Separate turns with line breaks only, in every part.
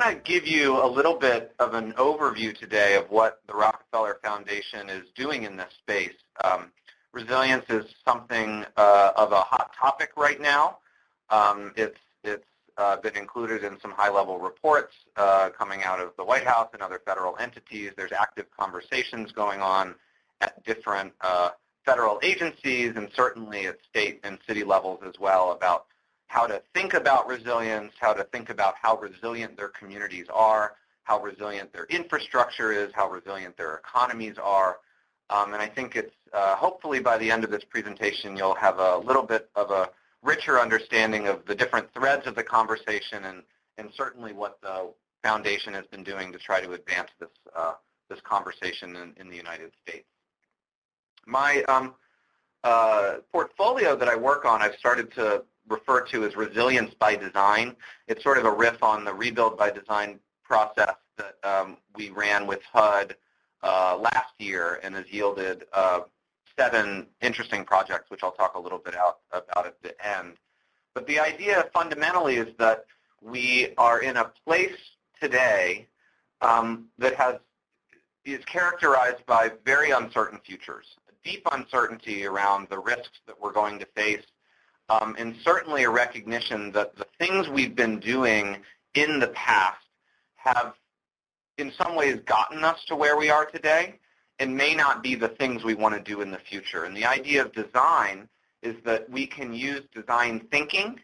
want to give you a little bit of an overview today of what the Rockefeller Foundation is doing in this space. Resilience is something of a hot topic right now. It's been included in some high-level reports coming out of the White House and other federal entities. There's active conversations going on at different federal agencies and certainly at state and city levels as well about how to think about resilience, how to think about how resilient their communities are, how resilient their infrastructure is, how resilient their economies are. And I think it's hopefully by the end of this presentation you'll have a little bit of a richer understanding of the different threads of the conversation and certainly what the foundation has been doing to try to advance this conversation in the United States. My portfolio that I work on, I've started to refer to as resilience by design. It's sort of a riff on the rebuild by design process that we ran with HUD last year and has yielded 7 interesting projects, which I'll talk a little bit about at the end. But the idea fundamentally is that we are in a place today that is characterized by very uncertain futures, a deep uncertainty around the risks that we're going to face, and certainly a recognition that the things we've been doing in the past have in some ways gotten us to where we are today and may not be the things we want to do in the future. And the idea of design is that we can use design thinking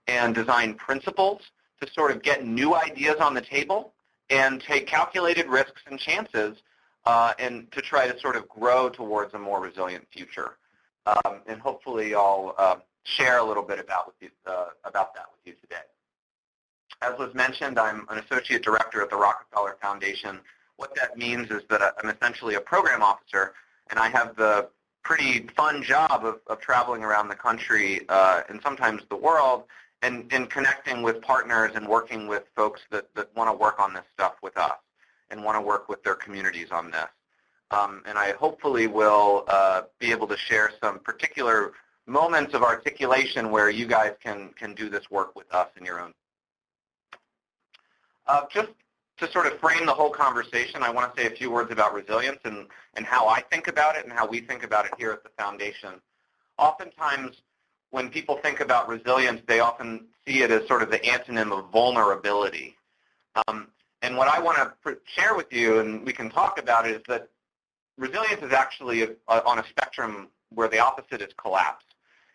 and design principles to sort of get new ideas on the table and take calculated risks and chances and to try to sort of grow towards a more resilient future. And hopefully I'll share a little bit about that with you today. As was mentioned, I'm an associate director at the Rockefeller Foundation. What that means is that I'm essentially a program officer, and I have the pretty fun job of traveling around the country and sometimes the world and connecting with partners and working with folks that want to work on this stuff with us and want to work with their communities on this. And I hopefully will be able to share some particular moments of articulation where you guys can do this work with us in your own. Just to sort of frame the whole conversation, I want to say a few words about resilience and how I think about it and how we think about it here at the Foundation. Oftentimes, when people think about resilience, they often see it as sort of the antonym of vulnerability. And what I want to share with you, and we can talk about it, is that resilience is actually on a spectrum where the opposite is collapse.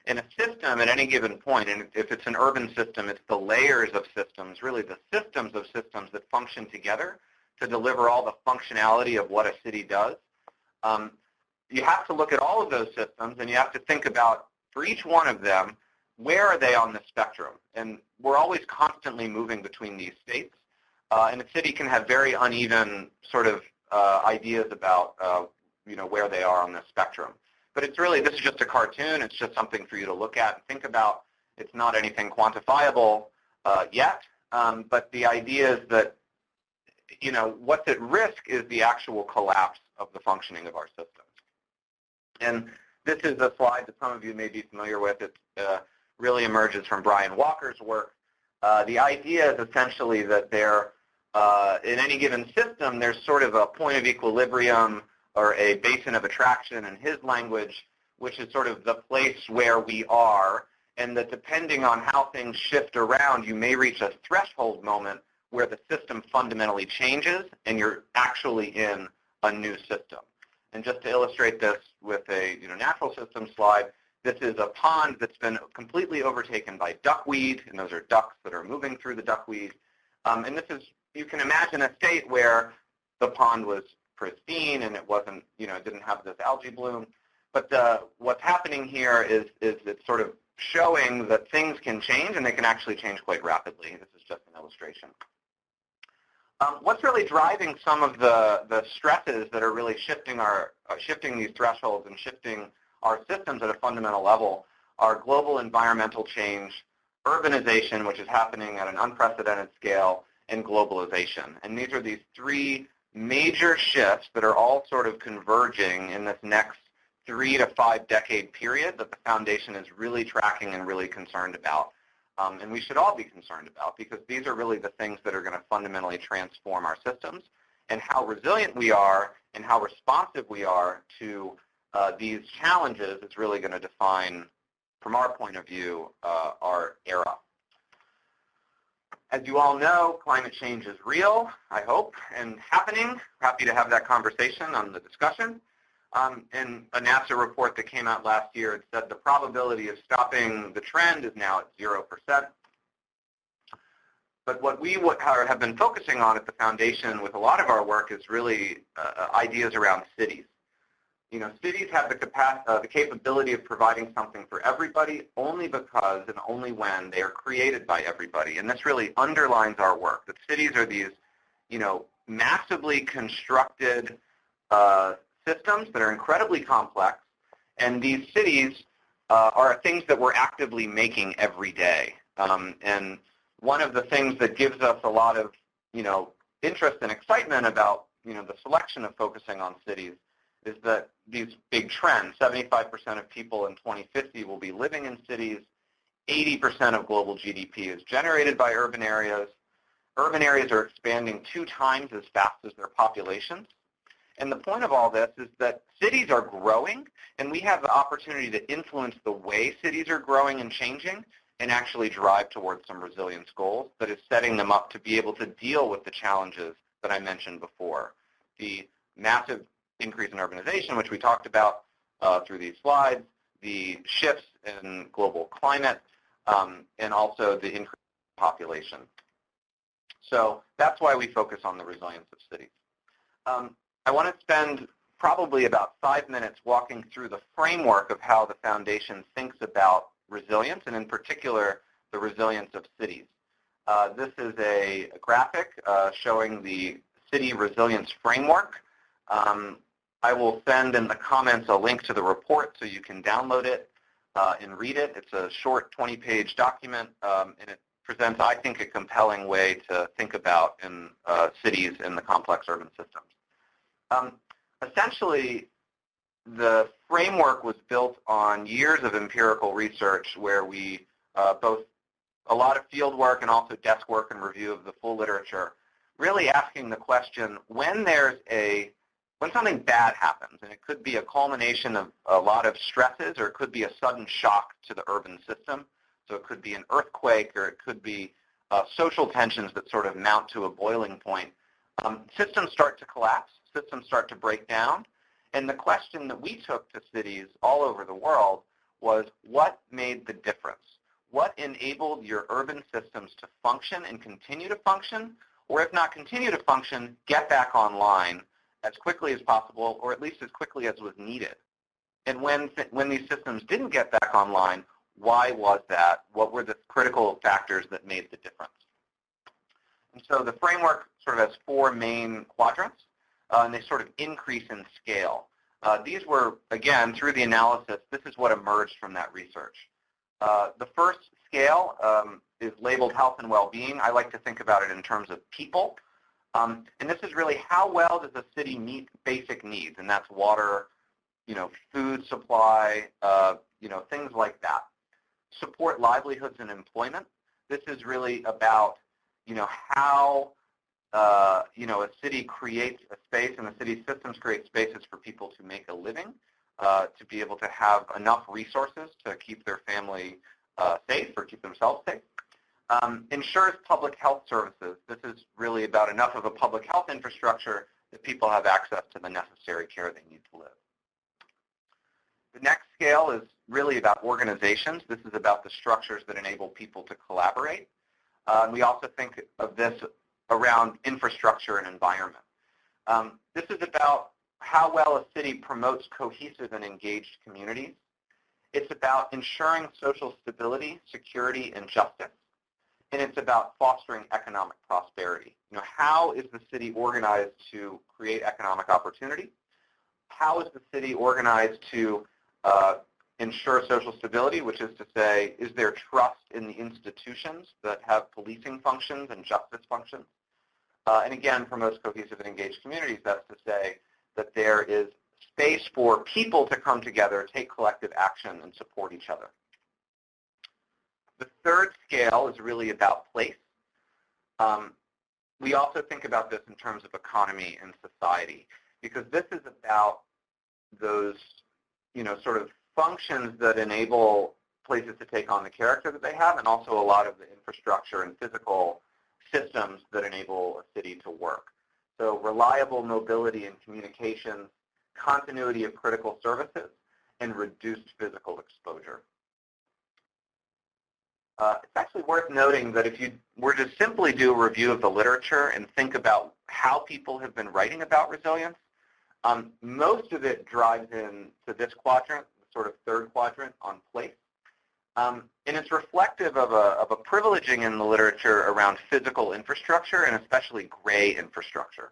In a system at any given point, and if it's an urban system, it's the layers of systems, really the systems of systems that function together to deliver all the functionality of what a city does. You have to look at all of those systems, and you have to think about, for each one of them, where are they on the spectrum? And we're always constantly moving between these states. And a city can have very uneven sort of ideas about where they are on the spectrum. But it's really, this is just a cartoon. It's just something for you to look at and think about. It's not anything quantifiable yet, but the idea is that, what's at risk is the actual collapse of the functioning of our systems. And this is a slide that some of you may be familiar with. It really emerges from Brian Walker's work. The idea is essentially that in any given system, there's sort of a point of equilibrium or a basin of attraction in his language, which is sort of the place where we are, and that depending on how things shift around, you may reach a threshold moment where the system fundamentally changes and you're actually in a new system. And just to illustrate this with a natural system slide, this is a pond that's been completely overtaken by duckweed, and those are ducks that are moving through the duckweed. And this is, you can imagine a state where the pond was pristine and it wasn't, it didn't have this algae bloom. But what's happening here is it's sort of showing that things can change, and they can actually change quite rapidly. This is just an illustration. What's really driving some of the stresses that are really shifting these thresholds and shifting our systems at a fundamental level are global environmental change, urbanization, which is happening at an unprecedented scale, and globalization. And these are these 3 major shifts that are all sort of converging in this next 3 to 5 decade period that the Foundation is really tracking and really concerned about. and we should all be concerned about, because these are really the things that are going to fundamentally transform our systems, and how resilient we are and how responsive we are to these challenges is really going to define, from our point of view, our era. As you all know, climate change is real, I hope, and happening. Happy to have that conversation on the discussion. In a NASA report that came out last year, it said the probability of stopping the trend is now at 0%. But what we have been focusing on at the foundation with a lot of our work is really ideas around cities. You know, cities have the capability of providing something for everybody only because and only when they are created by everybody. And this really underlines our work, that cities are these, you know, massively constructed systems that are incredibly complex, and these cities are things that we're actively making every day. And one of the things that gives us a lot of, you know, interest and excitement about, you know, the selection of focusing on cities is that these big trends, 75% of people in 2050 will be living in cities, 80% of global GDP is generated by urban areas. Urban areas are expanding 2 times as fast as their populations. And the point of all this is that cities are growing, and we have the opportunity to influence the way cities are growing and changing and actually drive towards some resilience goals that is setting them up to be able to deal with the challenges that I mentioned before. The massive increase in urbanization, which we talked about through these slides, the shifts in global climate, and also the increase in population. So that's why we focus on the resilience of cities. I want to spend probably about 5 minutes walking through the framework of how the foundation thinks about resilience, and in particular, the resilience of cities. This is a graphic showing the city resilience framework. I will send in the comments a link to the report so you can download it and read it. It's a short 20-page document, and it presents, I think, a compelling way to think about in cities in the complex urban systems. Essentially, the framework was built on years of empirical research where we both a lot of field work and also desk work and review of the full literature, really asking the question, when something bad happens, and it could be a culmination of a lot of stresses, or it could be a sudden shock to the urban system. So it could be an earthquake, or it could be social tensions that sort of mount to a boiling point. Systems start to collapse, systems start to break down, and the question that we took to cities all over the world was, what made the difference? What enabled your urban systems to function and continue to function, or if not continue to function, get back online as quickly as possible, or at least as quickly as was needed? And when these systems didn't get back online, why was that? What were the critical factors that made the difference? And so the framework sort of has 4 main quadrants, and they sort of increase in scale. These were, again, through the analysis, this is what emerged from that research. The first scale is labeled health and well-being. I like to think about it in terms of people. And this is really, how well does a city meet basic needs? And that's water, you know, food supply, you know, things like that. Support livelihoods and employment. This is really about, you know, how, you know, a city creates a space, and the city systems create spaces for people to make a living, to be able to have enough resources to keep their family safe or keep themselves safe. Ensures public health services. This is really about enough of a public health infrastructure that people have access to the necessary care they need to live. The next scale is really about organizations. This is about the structures that enable people to collaborate. We also think of this around infrastructure and environment. This is about how well a city promotes cohesive and engaged communities. It's about ensuring social stability, security, and justice. And it's about fostering economic prosperity. You know, how is the city organized to create economic opportunity? How is the city organized to ensure social stability, which is to say, is there trust in the institutions that have policing functions and justice functions? And again, promotes cohesive and engaged communities. That's to say that there is space for people to come together, take collective action, and support each other. The third scale is really about place. We also think about this in terms of economy and society, because this is about those, sort of functions that enable places to take on the character that they have, and also a lot of the infrastructure and physical systems that enable a city to work. So reliable mobility and communications, continuity of critical services, and reduced physical exposure. It's actually worth noting that if you were to simply do a review of the literature and think about how people have been writing about resilience, most of it drives into this quadrant, sort of third quadrant on place. And it's reflective of a privileging in the literature around physical infrastructure, and especially gray infrastructure.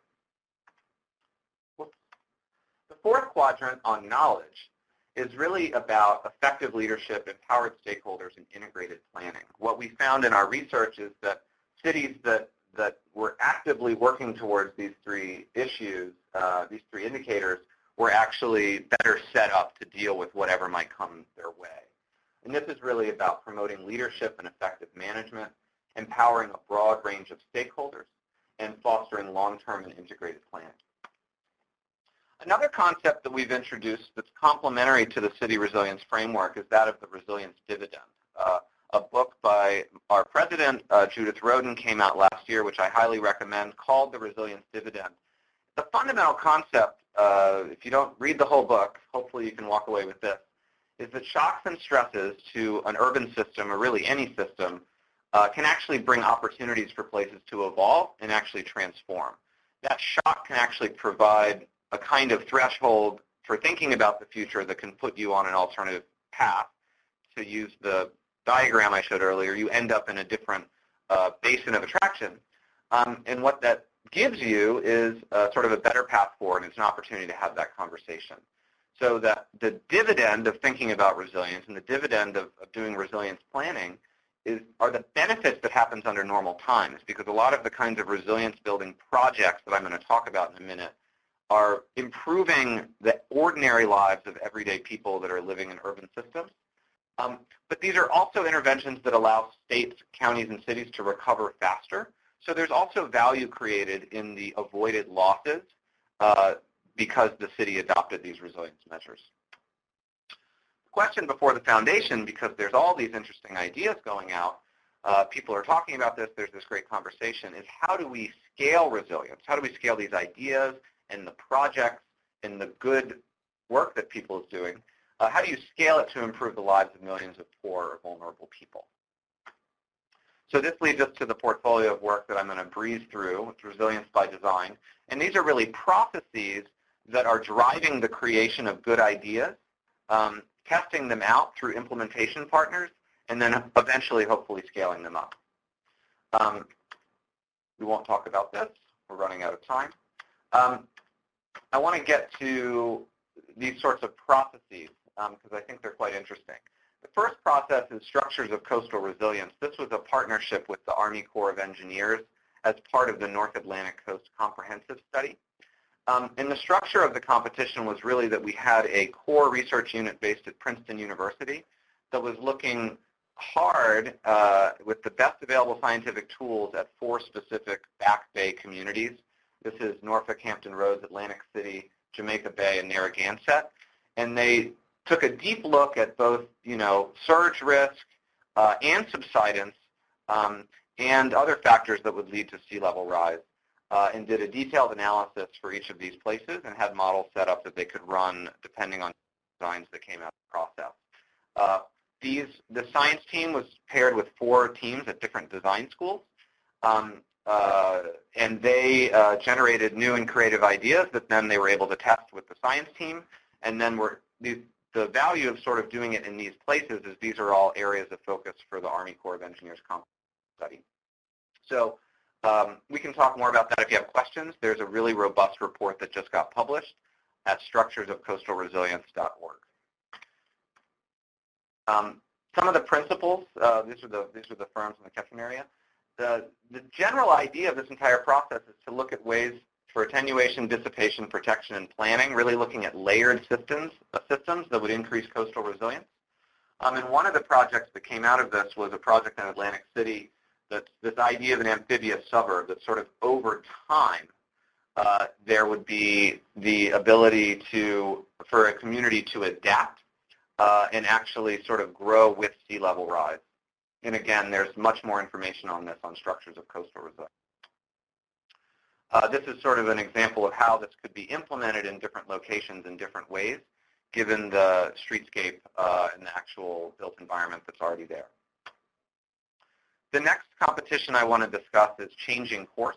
The fourth quadrant on knowledge is really about effective leadership, empowered stakeholders, and integrated planning. What we found in our research is that cities that were actively working towards these three issues, these three indicators, were actually better set up to deal with whatever might come their way. And this is really about promoting leadership and effective management, empowering a broad range of stakeholders, and fostering long-term and integrated planning. Another concept that we've introduced that's complementary to the city resilience framework is that of the resilience dividend. A book by our president, Judith Rodin, came out last year, which I highly recommend, called The Resilience Dividend. The fundamental concept, if you don't read the whole book, hopefully you can walk away with this, is that shocks and stresses to an urban system, or really any system, can actually bring opportunities for places to evolve and actually transform. That shock can actually provide a kind of threshold for thinking about the future that can put you on an alternative path. To use the diagram I showed earlier, you end up in a different basin of attraction. And what that gives you is sort of a better path forward, and it's an opportunity to have that conversation. So that the dividend of thinking about resilience and the dividend of doing resilience planning are the benefits that happens under normal times, because a lot of the kinds of resilience building projects that I'm going to talk about in a minute are improving the ordinary lives of everyday people that are living in urban systems. But these are also interventions that allow states, counties, and cities to recover faster. So there's also value created in the avoided losses because the city adopted these resilience measures. The question before the foundation, because there's all these interesting ideas going out, people are talking about this, there's this great conversation, is how do we scale resilience? How do we scale these ideas and the projects and the good work that people is doing? How do you scale it to improve the lives of millions of poor or vulnerable people? So this leads us to the portfolio of work that I'm going to breeze through. It's Resilience by Design. And these are really processes that are driving the creation of good ideas, testing them out through implementation partners, and then eventually, hopefully, scaling them up. We won't talk about this. We're running out of time. I want to get to these sorts of processes because I think they're quite interesting. The first process is structures of coastal resilience. This was a partnership with the Army Corps of Engineers as part of the North Atlantic Coast Comprehensive Study. And the structure of the competition was really that we had a core research unit based at Princeton University that was looking hard with the best available scientific tools at 4 specific Back Bay communities. This is Norfolk, Hampton Roads, Atlantic City, Jamaica Bay, and Narragansett. And they took a deep look at both, surge risk and subsidence and other factors that would lead to sea level rise, and did a detailed analysis for each of these places and had models set up that they could run depending on designs that came out of the process. The science team was paired with 4 teams at different design schools, and they generated new and creative ideas that then they were able to test with the science team. And then the value of sort of doing it in these places is these are all areas of focus for the Army Corps of Engineers study. So we can talk more about that if you have questions. There's a really robust report that just got published at structuresofcoastalresilience.org. Some of the principles, these are the firms in the catchment area. The general idea of this entire process is to look at ways for attenuation, dissipation, protection, and planning, really looking at layered systems that would increase coastal resilience. And one of the projects that came out of this was a project in Atlantic City that's this idea of an amphibious suburb that sort of over time there would be the ability for a community to adapt and actually sort of grow with sea level rise. And again, there's much more information on this on structures of coastal resilience. This is sort of an example of how this could be implemented in different locations in different ways, given the streetscape and the actual built environment that's already there. The next competition I want to discuss is Changing Course.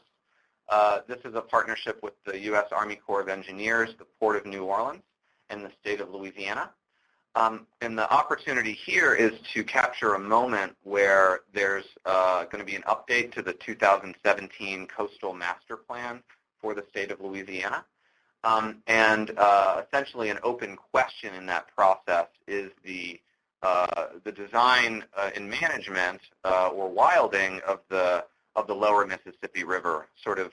This is a partnership with the U.S. Army Corps of Engineers, the Port of New Orleans, and the state of Louisiana. And the opportunity here is to capture a moment where there's going to be an update to the 2017 Coastal Master Plan for the state of Louisiana. And essentially an open question in that process is the design and management or wilding of the lower Mississippi River, sort of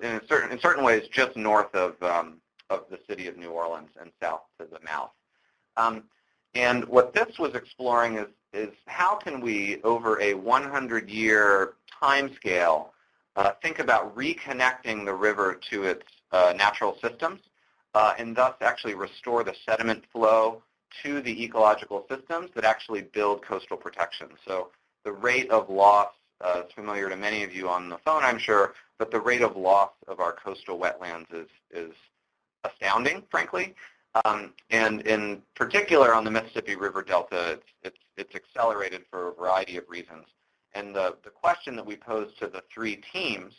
in certain ways just north of the city of New Orleans and south to the mouth. And what this was exploring is how can we, over a 100-year time scale, think about reconnecting the river to its natural systems and thus actually restore the sediment flow to the ecological systems that actually build coastal protection. So the rate of loss is familiar to many of you on the phone, I'm sure, but the rate of loss of our coastal wetlands is astounding, frankly. And in particular on the Mississippi River Delta, it's accelerated for a variety of reasons. And the question that we posed to the three teams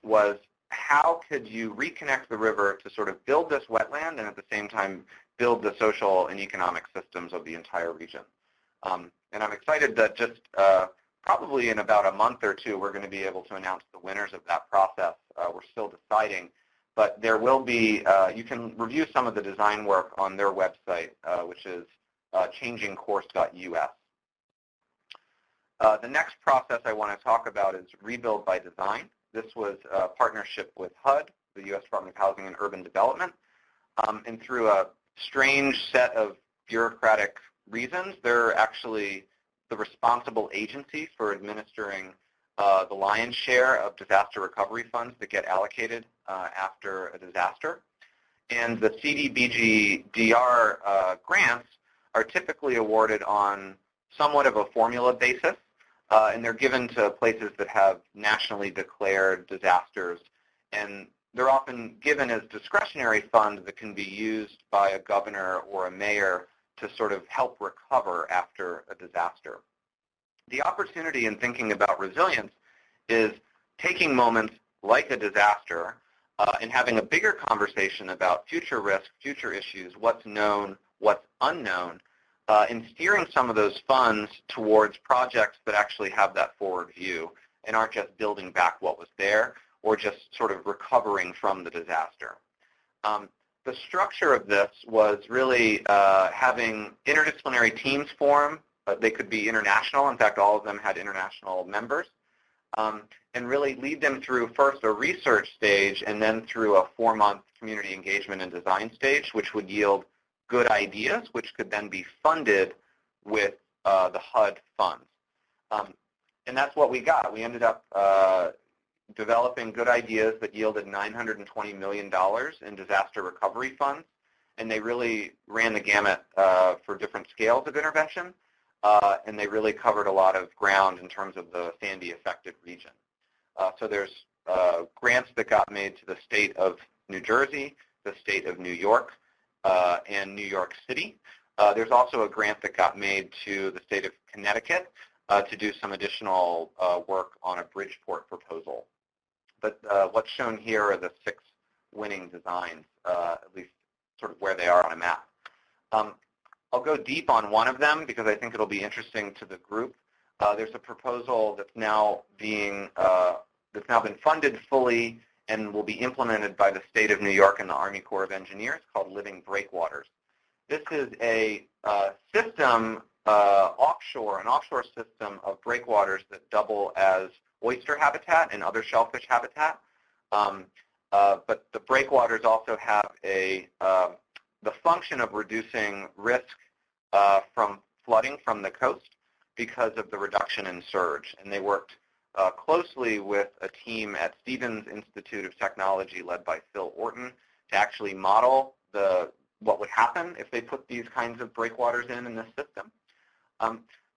was, how could you reconnect the river to sort of build this wetland and at the same time build the social and economic systems of the entire region? And I'm excited that just probably in about a month or two, we're going to be able to announce the winners of that process. We're still deciding, but there will be, you can review some of the design work on their website, which is changingcourse.us. The next process I want to talk about is Rebuild by Design. This was a partnership with HUD, the U.S. Department of Housing and Urban Development, and through a strange set of bureaucratic reasons, they're actually the responsible agency for administering the lion's share of disaster recovery funds that get allocated after a disaster. And the CDBG-DR grants are typically awarded on somewhat of a formula basis, and they're given to places that have nationally declared disasters. And they're often given as discretionary funds that can be used by a governor or a mayor to sort of help recover after a disaster. The opportunity in thinking about resilience is taking moments like a disaster and having a bigger conversation about future risk, future issues, what's known, what's unknown, and steering some of those funds towards projects that actually have that forward view and aren't just building back what was there or just sort of recovering from the disaster. The structure of this was really having interdisciplinary teams form. They could be international. In fact, all of them had international members. And really lead them through first a research stage and then through a 4-month community engagement and design stage, which would yield good ideas, which could then be funded with the HUD funds. And that's what we got. We ended up developing good ideas that yielded $920 million in disaster recovery funds, and they really ran the gamut for different scales of intervention, and they really covered a lot of ground in terms of the Sandy-affected region. So there's grants that got made to the state of New Jersey, the state of New York, and New York City. There's also a grant that got made to the state of Connecticut to do some additional work on a Bridgeport proposal. But what's shown here are the 6 winning designs, at least sort of where they are on a map. I'll go deep on one of them because I think it'll be interesting to the group. There's a proposal that's now been funded fully and will be implemented by the state of New York and the Army Corps of Engineers called Living Breakwaters. This is a system an offshore system of breakwaters that double as oyster habitat and other shellfish habitat. But the breakwaters also have the function of reducing risk from flooding from the coast because of the reduction in surge. And they worked closely with a team at Stevens Institute of Technology led by Phil Orton to actually model what would happen if they put these kinds of breakwaters in this system.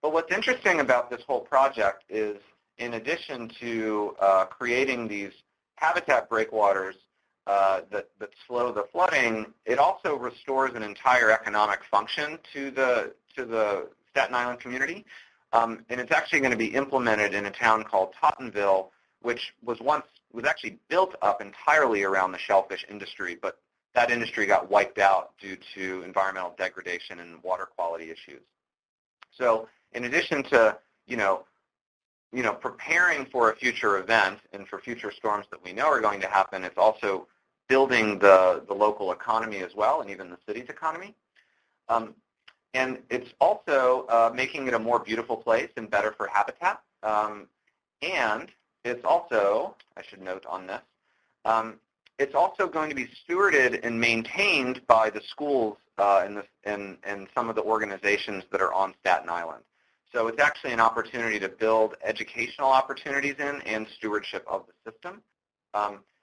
But what's interesting about this whole project is, in addition to creating these habitat breakwaters that slow the flooding, it also restores an entire economic function to the Staten Island community. And it's actually going to be implemented in a town called Tottenville, which was actually built up entirely around the shellfish industry, but that industry got wiped out due to environmental degradation and water quality issues. So in addition to preparing for a future event and for future storms that we know are going to happen, it's also building the local economy as well, and even the city's economy. And it's also making it a more beautiful place and better for habitat. And it's also, I should note on this, it's also going to be stewarded and maintained by the schools and some of the organizations that are on Staten Island. So it's actually an opportunity to build educational opportunities in and stewardship of the system.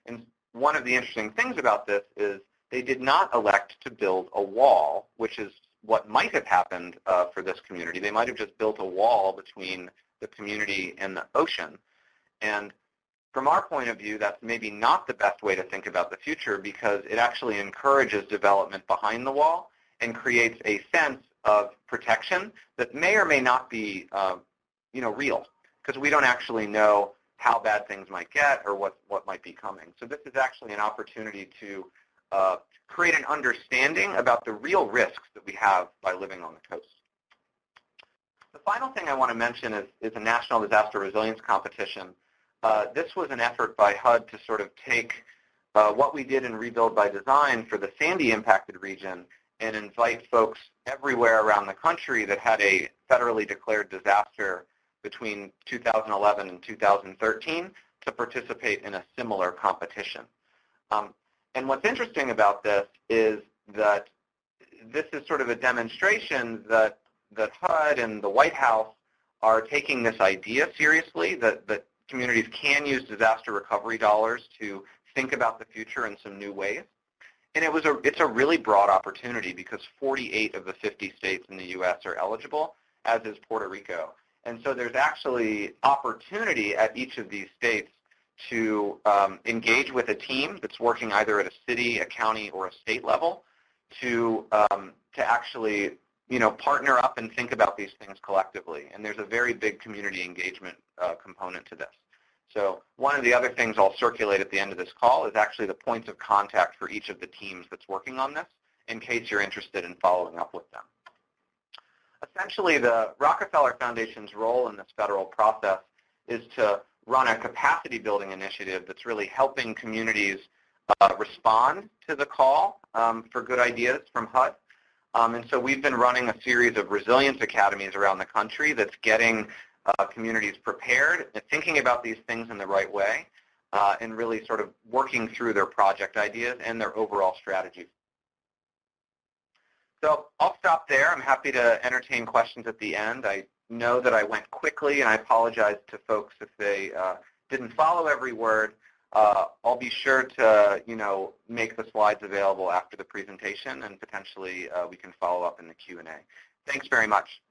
And one of the interesting things about this is they did not elect to build a wall, which is what might have happened for this community. They might have just built a wall between the community and the ocean. And from our point of view, that's maybe not the best way to think about the future, because it actually encourages development behind the wall and creates a sense of protection that may or may not be real, because we don't actually know how bad things might get or what might be coming. So this is actually an opportunity to create an understanding about the real risks that we have by living on the coast. The final thing I want to mention is a National Disaster Resilience Competition. This was an effort by HUD to sort of take what we did in Rebuild by Design for the Sandy impacted region and invite folks everywhere around the country that had a federally declared disaster between 2011 and 2013 to participate in a similar competition. And what's interesting about this is that this is sort of a demonstration that HUD and the White House are taking this idea seriously, that communities can use disaster recovery dollars to think about the future in some new ways. And it's a really broad opportunity, because 48 of the 50 states in the U.S. are eligible, as is Puerto Rico. And so there's actually opportunity at each of these states to engage with a team that's working either at a city, a county, or a state level to actually partner up and think about these things collectively. And there's a very big community engagement component to this. So one of the other things I'll circulate at the end of this call is actually the points of contact for each of the teams that's working on this, in case you're interested in following up with them. Essentially, the Rockefeller Foundation's role in this federal process is to run a capacity building initiative that's really helping communities respond to the call for good ideas from HUD. And so we've been running a series of resilience academies around the country that's getting communities prepared and thinking about these things in the right way, and really sort of working through their project ideas and their overall strategy. So I'll stop there. I'm happy to entertain questions at the end. I know that I went quickly, and I apologize to folks if they didn't follow every word. I'll be sure to, make the slides available after the presentation, and potentially we can follow up in the Q&A. Thanks very much.